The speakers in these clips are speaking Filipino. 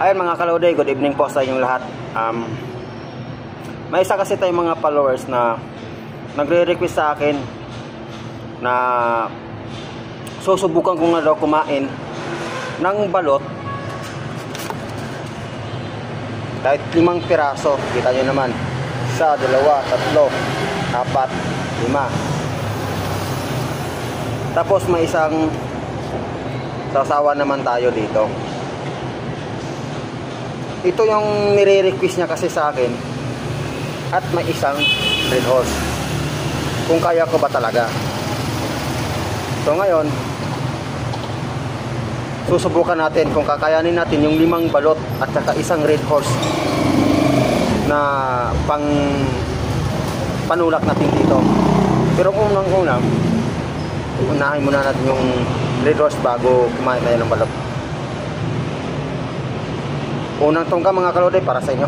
Ayun mga kalode, good evening po sa inyong lahat. May isa kasi tayong mga followers na nagre-request sa akin na susubukan ko nga daw kumain ng balot kahit 5 piraso. Kita nyo naman, 1, 2, 3, 4, 5. Tapos may isang sasawa naman tayo dito. Ito yung nire-request niya kasi sa akin. At may isang red horse. Kung kaya ko ba talaga. So ngayon, susubukan natin kung kakayanin natin yung 5 balot at saka isang red horse na panulak natin dito. Pero unang-una, unahin muna natin yung red horse bago kumain tayo ng balot. Unang tungka mga kalode para sa inyo.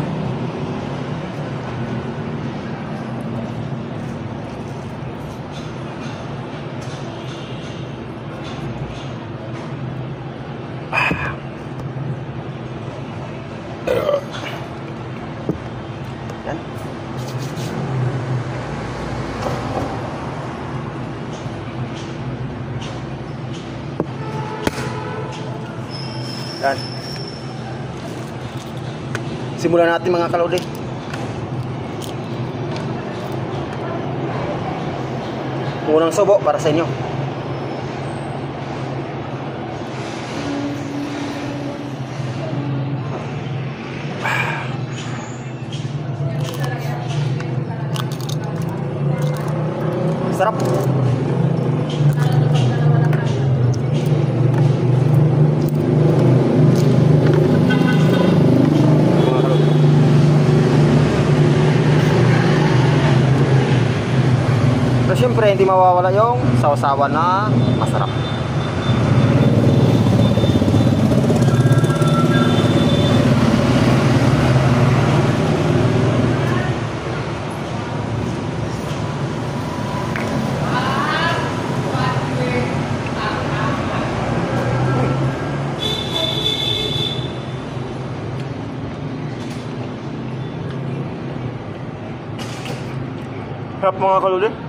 Yan. Yan. Simulan natin mga kalode. Unang subo para sa inyo. Sarap. Pero syempre hindi mawawala yung sausawan na masarap. Sarap mga kalode.